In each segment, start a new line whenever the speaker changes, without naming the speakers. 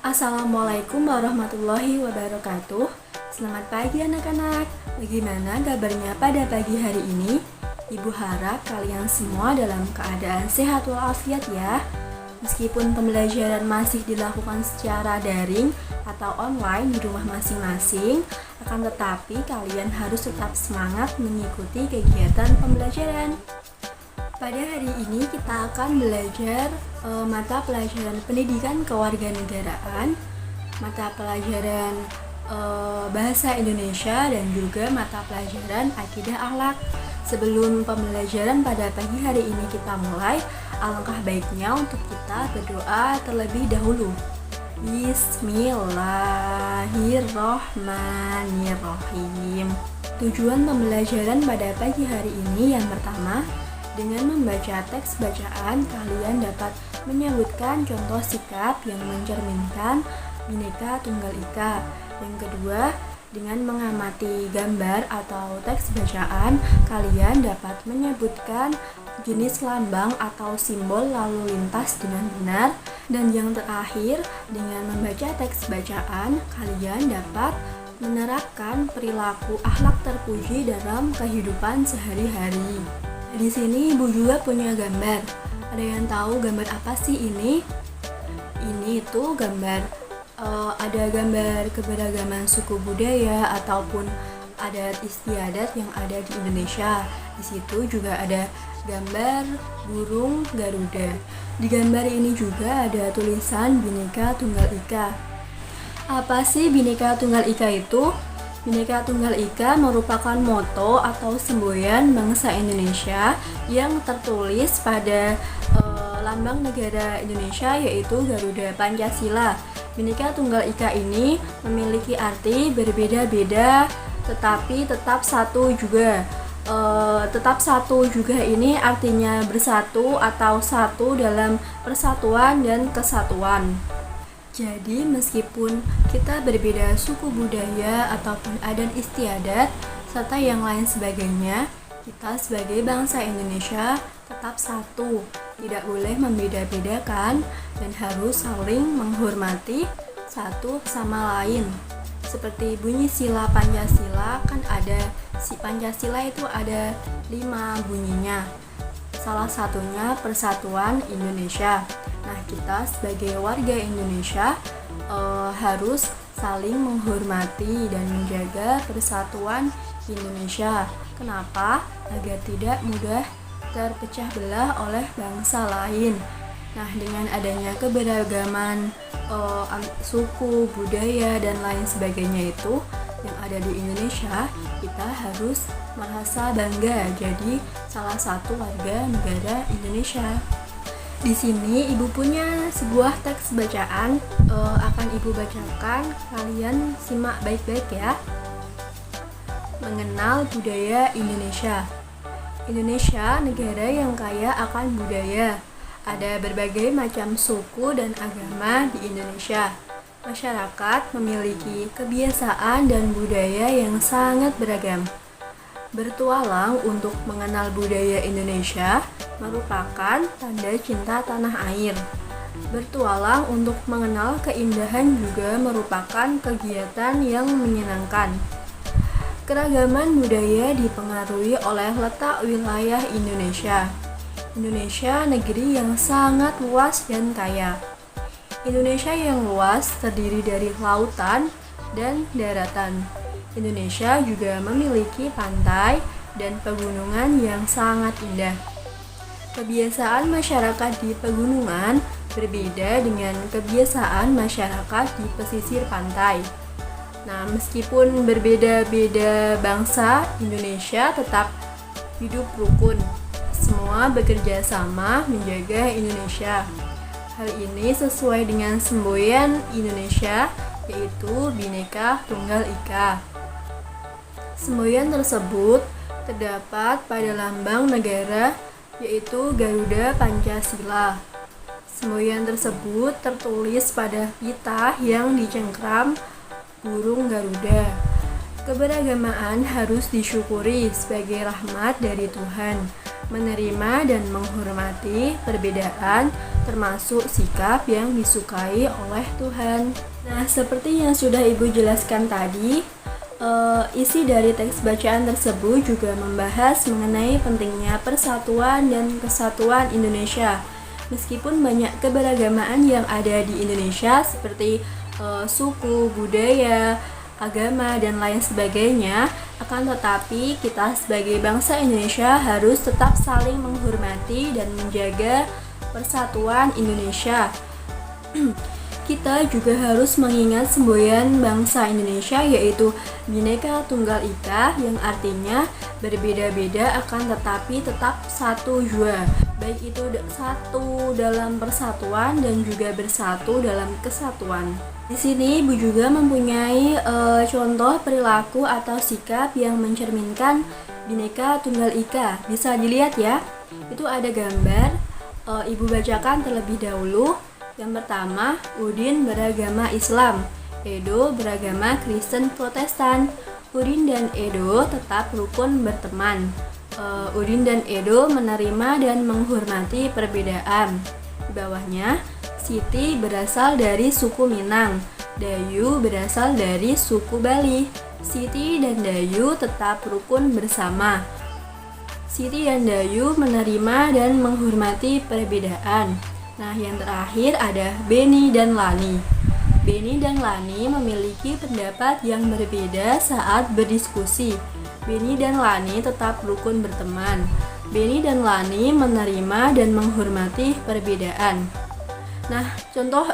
Assalamualaikum warahmatullahi wabarakatuh. Selamat pagi anak-anak. Bagaimana kabarnya pada pagi hari ini? Ibu harap kalian semua dalam keadaan sehat walafiat ya. Meskipun pembelajaran masih dilakukan secara daring atau online di rumah masing-masing, akan tetapi kalian harus tetap semangat mengikuti kegiatan pembelajaran. Pada hari ini kita akan belajar mata pelajaran pendidikan kewarganegaraan, mata pelajaran bahasa Indonesia, dan juga mata pelajaran akidah akhlak. Sebelum pembelajaran pada pagi hari ini kita mulai, alangkah baiknya untuk kita berdoa terlebih dahulu. Bismillahirrohmanirrohim. Tujuan pembelajaran pada pagi hari ini yang pertama, dengan membaca teks bacaan, kalian dapat menyebutkan contoh sikap yang mencerminkan Bhinneka Tunggal Ika. Yang kedua, dengan mengamati gambar atau teks bacaan, kalian dapat menyebutkan jenis lambang atau simbol lalu lintas dengan benar. Dan yang terakhir, dengan membaca teks bacaan, kalian dapat menerapkan perilaku akhlak terpuji dalam kehidupan sehari-hari. Di sini Ibu juga punya gambar. Ada yang tahu gambar apa sih ini? Ini itu gambar ada gambar keberagaman suku budaya ataupun adat istiadat yang ada di Indonesia. Di situ juga ada gambar burung Garuda. Di gambar ini juga ada tulisan Bhinneka Tunggal Ika. Apa sih Bhinneka Tunggal Ika itu? Bhinneka Tunggal Ika merupakan moto atau semboyan bangsa Indonesia yang tertulis pada lambang negara Indonesia, yaitu Garuda Pancasila. Bhinneka Tunggal Ika ini memiliki arti berbeda-beda tetapi tetap satu juga. Tetap satu juga ini artinya bersatu atau satu dalam persatuan dan kesatuan. Jadi meskipun kita berbeda suku budaya ataupun adat istiadat serta yang lain sebagainya, kita sebagai bangsa Indonesia tetap satu, tidak boleh membeda-bedakan dan harus saling menghormati satu sama lain. Seperti bunyi sila Pancasila kan ada, si Pancasila itu ada 5 bunyinya. Salah satunya persatuan Indonesia. Nah, kita sebagai warga Indonesia harus saling menghormati dan menjaga persatuan Indonesia. Kenapa? Agar tidak mudah terpecah belah oleh bangsa lain. Nah, dengan adanya keberagaman suku, budaya, dan lain sebagainya itu yang ada di Indonesia, kita harus merasa bangga jadi salah satu warga negara Indonesia. Di sini Ibu punya sebuah teks bacaan, akan Ibu bacakan, kalian simak baik-baik ya. Mengenal budaya Indonesia. Indonesia negara yang kaya akan budaya. Ada berbagai macam suku dan agama di Indonesia. Masyarakat memiliki kebiasaan dan budaya yang sangat beragam. Bertualang untuk mengenal budaya Indonesia merupakan tanda cinta tanah air. Bertualang untuk mengenal keindahan juga merupakan kegiatan yang menyenangkan. Keragaman budaya dipengaruhi oleh letak wilayah Indonesia. Indonesia negeri yang sangat luas dan kaya. Indonesia yang luas terdiri dari lautan dan daratan. Indonesia juga memiliki pantai dan pegunungan yang sangat indah. Kebiasaan masyarakat di pegunungan berbeda dengan kebiasaan masyarakat di pesisir pantai. Nah, meskipun berbeda-beda bangsa, Indonesia tetap hidup rukun. Semua bekerja sama menjaga Indonesia. Hal ini sesuai dengan semboyan Indonesia, yaitu Bhinneka Tunggal Ika. Semboyan tersebut terdapat pada lambang negara, yaitu Garuda Pancasila. Semboyan tersebut tertulis pada pita yang dicengkram burung Garuda. Keberagamaan harus disyukuri sebagai rahmat dari Tuhan. Menerima dan menghormati perbedaan termasuk sikap yang disukai oleh Tuhan. Nah, seperti yang sudah Ibu jelaskan tadi, isi dari teks bacaan tersebut juga membahas mengenai pentingnya persatuan dan kesatuan Indonesia. Meskipun banyak keberagamaan yang ada di Indonesia seperti suku, budaya, agama, dan lain sebagainya, akan tetapi kita sebagai bangsa Indonesia harus tetap saling menghormati dan menjaga persatuan Indonesia. Kita juga harus mengingat semboyan bangsa Indonesia, yaitu Bhinneka Tunggal Ika, yang artinya berbeda-beda akan tetapi tetap satu jua, baik itu satu dalam persatuan dan juga bersatu dalam kesatuan. Di sini Ibu juga mempunyai contoh perilaku atau sikap yang mencerminkan Bhinneka Tunggal Ika. Bisa dilihat ya, itu ada gambar. Ibu bacakan terlebih dahulu. Yang pertama, Udin beragama Islam, Edo beragama Kristen Protestan. Udin dan Edo tetap rukun berteman. Udin dan Edo menerima dan menghormati perbedaan. Di bawahnya, Siti berasal dari suku Minang, Dayu berasal dari suku Bali. Siti dan Dayu tetap rukun bersama. Siti dan Dayu menerima dan menghormati perbedaan. Nah, yang terakhir ada Beni dan Lani. Beni dan Lani memiliki pendapat yang berbeda saat berdiskusi. Beni dan Lani tetap rukun berteman. Beni dan Lani menerima dan menghormati perbedaan. Nah, contoh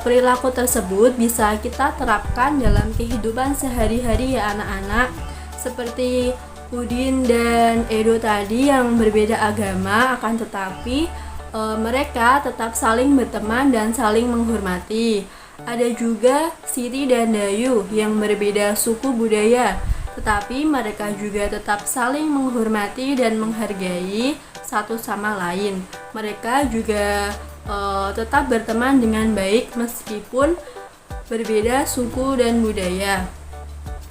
perilaku tersebut bisa kita terapkan dalam kehidupan sehari-hari ya anak-anak. Seperti Udin dan Edo tadi yang berbeda agama, akan tetapi mereka tetap saling berteman dan saling menghormati. Ada juga Siti dan Dayu yang berbeda suku budaya, tetapi mereka juga tetap saling menghormati dan menghargai satu sama lain. Mereka juga tetap berteman dengan baik meskipun berbeda suku dan budaya.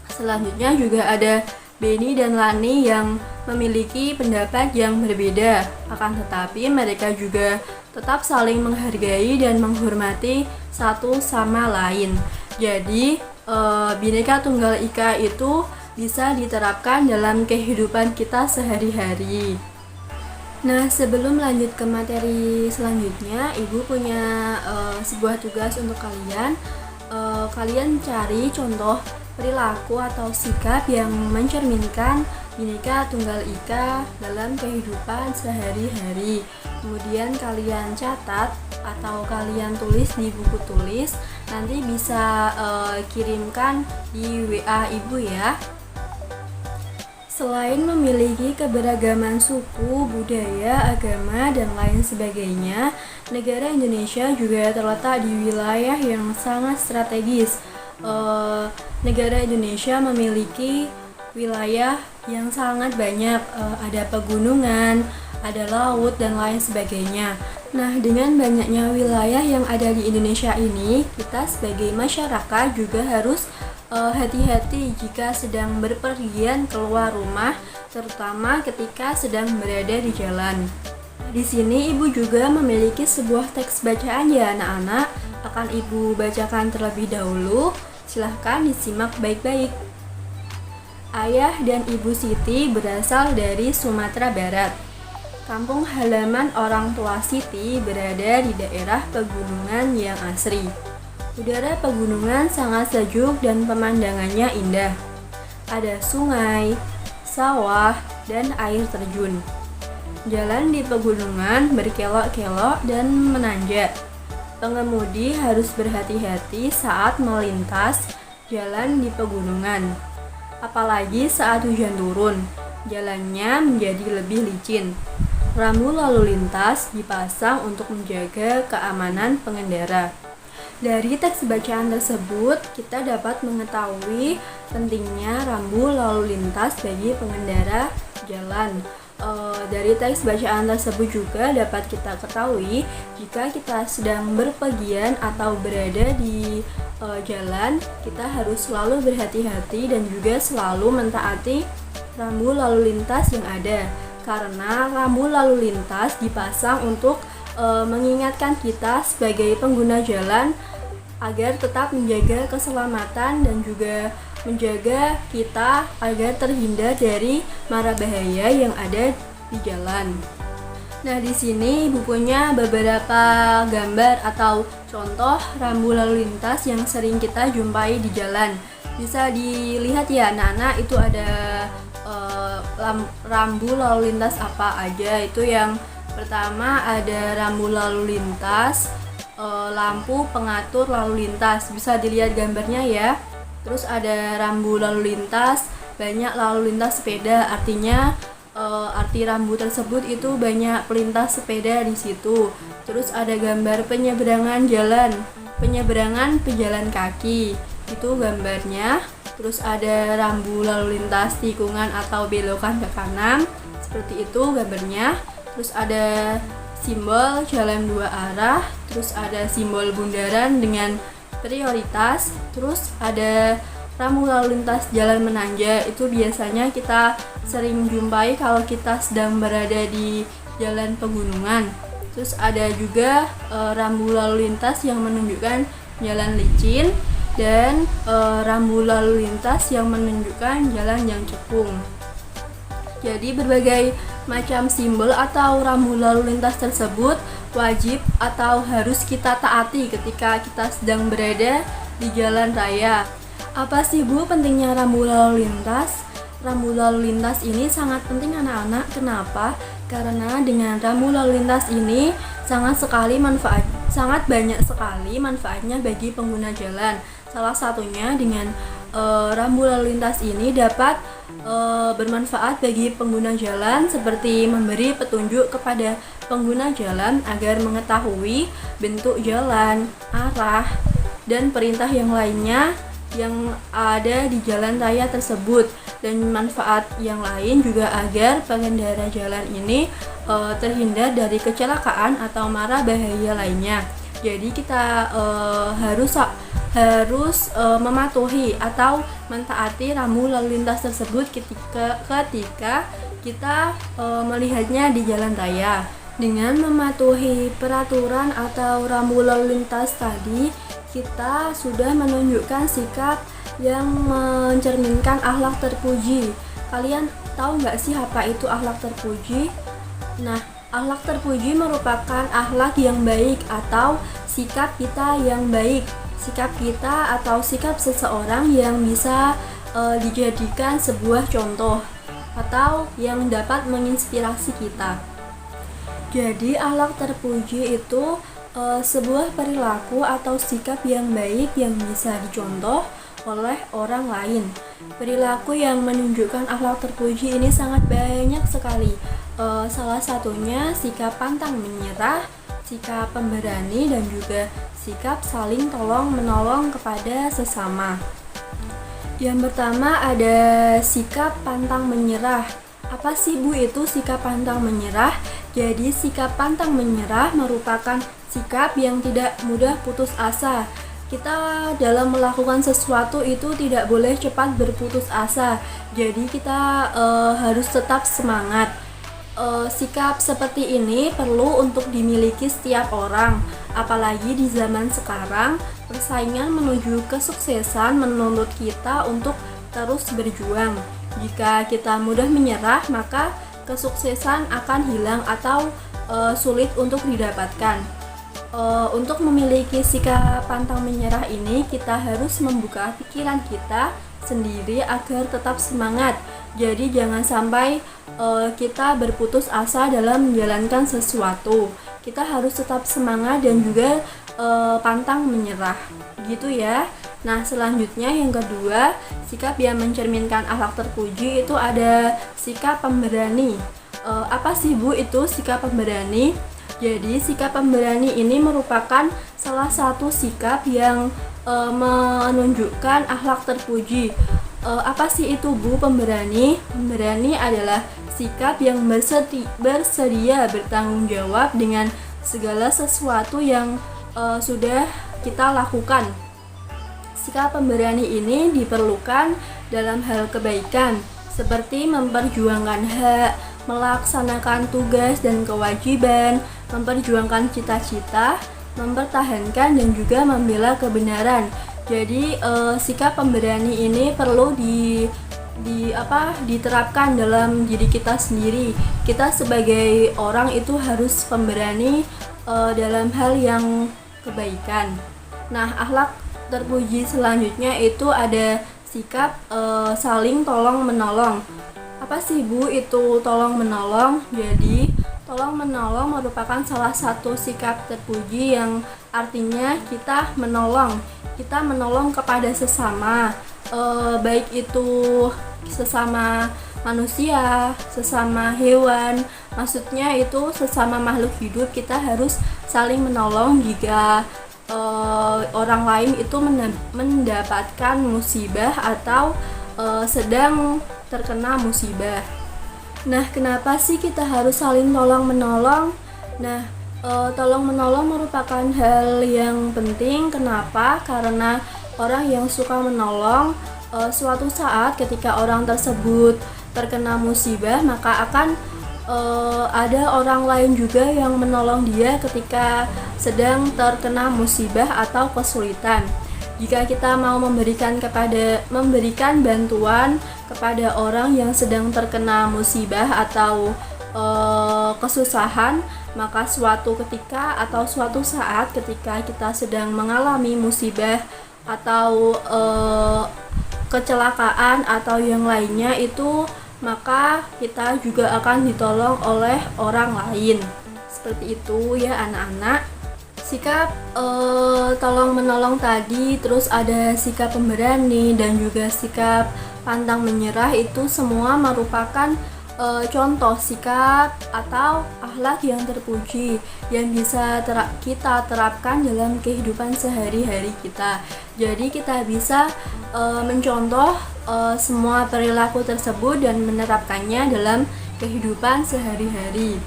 Selanjutnya juga ada Beni dan Lani yang memiliki pendapat yang berbeda, akan tetapi mereka juga tetap saling menghargai dan menghormati satu sama lain. Jadi, Bhinneka Tunggal Ika itu bisa diterapkan dalam kehidupan kita sehari-hari. Nah, sebelum lanjut ke materi selanjutnya, Ibu punya sebuah tugas untuk kalian. Kalian cari contoh perilaku atau sikap yang mencerminkan Bhinneka Tunggal Ika dalam kehidupan sehari-hari. Kemudian kalian catat atau kalian tulis di buku tulis. Nanti bisa kirimkan di WA Ibu ya. Selain memiliki keberagaman suku, budaya, agama, dan lain sebagainya, negara Indonesia juga terletak di wilayah yang sangat strategis. Negara Indonesia memiliki wilayah yang sangat banyak, ada pegunungan, ada laut, dan lain sebagainya. Nah, dengan banyaknya wilayah yang ada di Indonesia ini, kita sebagai masyarakat juga harus hati-hati jika sedang berpergian keluar rumah, terutama ketika sedang berada di jalan. Di sini Ibu juga memiliki sebuah teks bacaan ya anak-anak, akan Ibu bacakan terlebih dahulu. Silahkan disimak baik-baik. Ayah dan Ibu Siti berasal dari Sumatera Barat. Kampung halaman orang tua Siti berada di daerah pegunungan yang asri. Udara pegunungan sangat sejuk dan pemandangannya indah. Ada sungai, sawah, dan air terjun. Jalan di pegunungan berkelok-kelok dan menanjak. Pengemudi harus berhati-hati saat melintas jalan di pegunungan. Apalagi saat hujan turun, jalannya menjadi lebih licin. Rambu lalu lintas dipasang untuk menjaga keamanan pengendara. Dari teks bacaan tersebut, kita dapat mengetahui pentingnya rambu lalu lintas bagi pengendara jalan. Dari teks bacaan tersebut juga dapat kita ketahui jika kita sedang berpergian atau berada di jalan, kita harus selalu berhati-hati dan juga selalu mentaati rambu lalu lintas yang ada, karena rambu lalu lintas dipasang untuk mengingatkan kita sebagai pengguna jalan agar tetap menjaga keselamatan dan juga menjaga kita agar terhindar dari mara bahaya yang ada di jalan. Nah, di sini bukunya beberapa gambar atau contoh rambu lalu lintas yang sering kita jumpai di jalan. Bisa dilihat ya anak-anak, itu ada rambu lalu lintas apa aja. Itu yang pertama ada rambu lalu lintas lampu pengatur lalu lintas, bisa dilihat gambarnya ya. Terus ada rambu lalu lintas banyak lalu lintas sepeda, artinya arti rambu tersebut itu banyak pelintas sepeda di situ. Terus ada gambar penyeberangan jalan, penyeberangan pejalan kaki, itu gambarnya. Terus ada rambu lalu lintas tikungan atau belokan ke kanan, seperti itu gambarnya. Terus ada simbol jalan dua arah, terus ada simbol bundaran dengan prioritas, terus ada rambu lalu lintas jalan menanjak. Itu biasanya kita sering jumpai kalau kita sedang berada di jalan pegunungan. Terus ada juga rambu lalu lintas yang menunjukkan jalan licin dan rambu lalu lintas yang menunjukkan jalan yang cekung. Jadi berbagai macam simbol atau rambu lalu lintas tersebut wajib atau harus kita taati ketika kita sedang berada di jalan raya. Apa sih Bu pentingnya rambu lalu lintas? Rambu lalu lintas ini sangat penting anak-anak. Kenapa? Karena dengan rambu lalu lintas ini sangat banyak sekali manfaatnya bagi pengguna jalan. Salah satunya dengan rambu lalu lintas ini dapat bermanfaat bagi pengguna jalan, seperti memberi petunjuk kepada pengguna jalan agar mengetahui bentuk jalan, arah, dan perintah yang lainnya yang ada di jalan raya tersebut. Dan manfaat yang lain juga agar pengendara jalan ini terhindar dari kecelakaan atau mara bahaya lainnya. Jadi kita harus mematuhi atau mentaati rambu lalu lintas tersebut ketika kita melihatnya di jalan raya. Dengan mematuhi peraturan atau rambu lalu lintas tadi, kita sudah menunjukkan sikap yang mencerminkan akhlak terpuji. Kalian tahu nggak sih apa itu akhlak terpuji? Nah, akhlak terpuji merupakan akhlak yang baik atau sikap kita yang baik. Sikap kita atau sikap seseorang yang bisa dijadikan sebuah contoh atau yang dapat menginspirasi kita. Jadi akhlak terpuji itu sebuah perilaku atau sikap yang baik yang bisa dicontoh oleh orang lain. Perilaku yang menunjukkan akhlak terpuji ini sangat banyak sekali. Salah satunya sikap pantang menyerah, sikap pemberani, dan juga sikap saling tolong menolong kepada sesama. Yang pertama ada sikap pantang menyerah. Apa sih Bu itu sikap pantang menyerah? Jadi sikap pantang menyerah merupakan sikap yang tidak mudah putus asa. Kita dalam melakukan sesuatu itu tidak boleh cepat berputus asa. Jadi kita harus tetap semangat. Sikap seperti ini perlu untuk dimiliki setiap orang. Apalagi di zaman sekarang, persaingan menuju kesuksesan menuntut kita untuk terus berjuang. Jika kita mudah menyerah, maka kesuksesan akan hilang atau sulit untuk didapatkan. Untuk memiliki sikap pantang menyerah ini, kita harus membuka pikiran kita sendiri agar tetap semangat. Jadi jangan sampai kita berputus asa dalam menjalankan sesuatu. Kita harus tetap semangat dan juga pantang menyerah, gitu ya. Nah, selanjutnya yang kedua, sikap yang mencerminkan akhlak terpuji itu ada sikap pemberani. Apa sih Bu itu sikap pemberani? Jadi sikap pemberani ini merupakan salah satu sikap yang menunjukkan akhlak terpuji. Apa sih itu Bu pemberani? Pemberani adalah sikap yang bersedia bertanggung jawab dengan segala sesuatu yang sudah kita lakukan. Sikap pemberani ini diperlukan dalam hal kebaikan, seperti memperjuangkan hak, melaksanakan tugas dan kewajiban, memperjuangkan cita-cita, mempertahankan dan juga membela kebenaran. Jadi sikap pemberani ini perlu diterapkan dalam diri kita sendiri. Kita sebagai orang itu harus pemberani dalam hal yang kebaikan. Nah, akhlak terpuji selanjutnya itu ada sikap saling tolong menolong. Apa sih Bu itu tolong menolong? Jadi tolong menolong merupakan salah satu sikap terpuji yang artinya kita menolong kepada sesama, baik itu sesama manusia, sesama hewan, maksudnya itu sesama makhluk hidup. Kita harus saling menolong jika orang lain itu mendapatkan musibah atau sedang terkena musibah. Nah, kenapa sih kita harus saling tolong menolong? Nah, tolong menolong merupakan hal yang penting. Kenapa? Karena orang yang suka menolong, suatu saat ketika orang tersebut terkena musibah, maka akan ada orang lain juga yang menolong dia ketika sedang terkena musibah atau kesulitan. Jika kita mau memberikan bantuan kepada orang yang sedang terkena musibah atau kesusahan, maka suatu ketika atau suatu saat ketika kita sedang mengalami musibah atau kecelakaan atau yang lainnya itu, maka kita juga akan ditolong oleh orang lain. Seperti itu ya anak-anak. Sikap tolong menolong tadi, terus ada sikap pemberani dan juga sikap pantang menyerah, itu semua merupakan contoh sikap atau akhlak yang terpuji yang bisa kita terapkan dalam kehidupan sehari-hari kita. Jadi kita bisa mencontoh semua perilaku tersebut dan menerapkannya dalam kehidupan sehari-hari.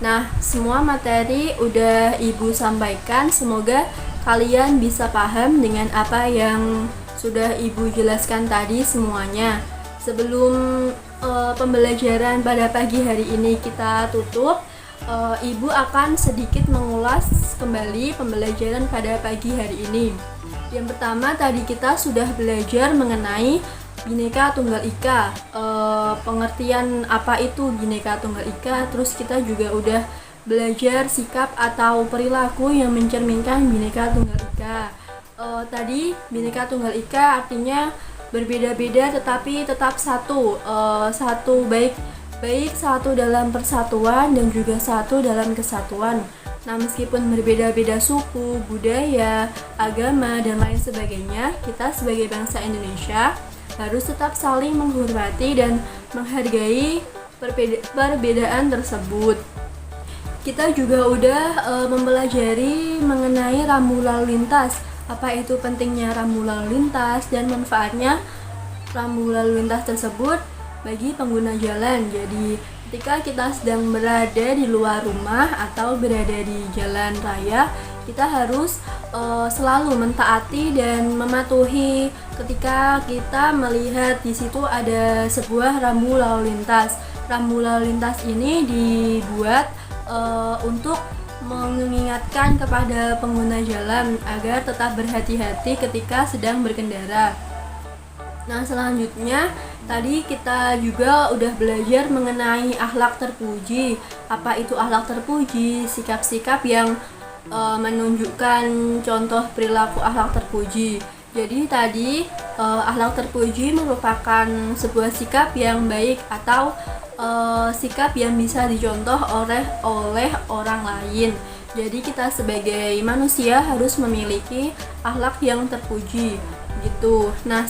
Nah, semua materi udah Ibu sampaikan, semoga kalian bisa paham dengan apa yang sudah Ibu jelaskan tadi semuanya. Sebelum pembelajaran pada pagi hari ini kita tutup, Ibu akan sedikit mengulas kembali pembelajaran pada pagi hari ini. Yang pertama, tadi kita sudah belajar mengenai Bhinneka Tunggal Ika, pengertian apa itu Bhinneka Tunggal Ika. Terus kita juga udah belajar sikap atau perilaku yang mencerminkan Bhinneka Tunggal Ika. Tadi Bhinneka Tunggal Ika artinya berbeda-beda tetapi tetap satu, baik satu dalam persatuan dan juga satu dalam kesatuan. Nah, meskipun berbeda-beda suku, budaya, agama, dan lain sebagainya, kita sebagai bangsa Indonesia harus tetap saling menghormati dan menghargai perbedaan tersebut. Kita juga udah mempelajari mengenai rambu lalu lintas. Apa itu pentingnya rambu lalu lintas dan manfaatnya rambu lalu lintas tersebut bagi pengguna jalan. Jadi ketika kita sedang berada di luar rumah atau berada di jalan raya, kita harus selalu mentaati dan mematuhi ketika kita melihat di situ ada sebuah rambu lalu lintas. Rambu lalu lintas ini dibuat untuk mengingatkan kepada pengguna jalan agar tetap berhati-hati ketika sedang berkendara. Nah, selanjutnya tadi kita juga udah belajar mengenai akhlak terpuji. Apa itu akhlak terpuji? Sikap-sikap yang menunjukkan contoh perilaku akhlak terpuji. Jadi tadi akhlak terpuji merupakan sebuah sikap yang baik atau sikap yang bisa dicontoh oleh orang lain. Jadi kita sebagai manusia harus memiliki akhlak yang terpuji gitu. Nah,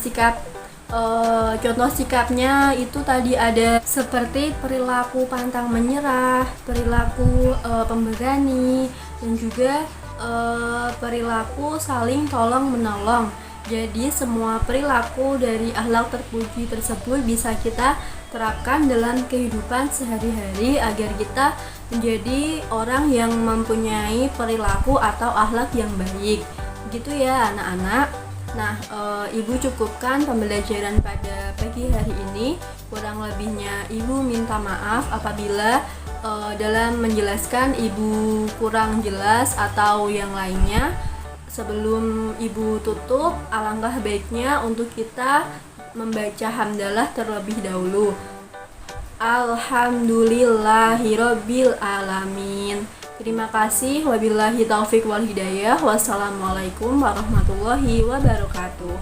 contoh sikapnya itu tadi ada seperti perilaku pantang menyerah, perilaku pemberani, dan juga perilaku saling tolong menolong. Jadi semua perilaku dari akhlak terpuji tersebut bisa kita terapkan dalam kehidupan sehari-hari agar kita menjadi orang yang mempunyai perilaku atau akhlak yang baik. Gitu ya anak-anak. Nah, Ibu cukupkan pembelajaran pada pagi hari ini. Kurang lebihnya Ibu minta maaf apabila dalam menjelaskan Ibu kurang jelas atau yang lainnya. Sebelum Ibu tutup, alangkah baiknya untuk kita membaca hamdalah terlebih dahulu. Alhamdulillahirabbil alamin. Terima kasih. Wabillahi taufik wal hidayah. Wassalamualaikum warahmatullahi wabarakatuh.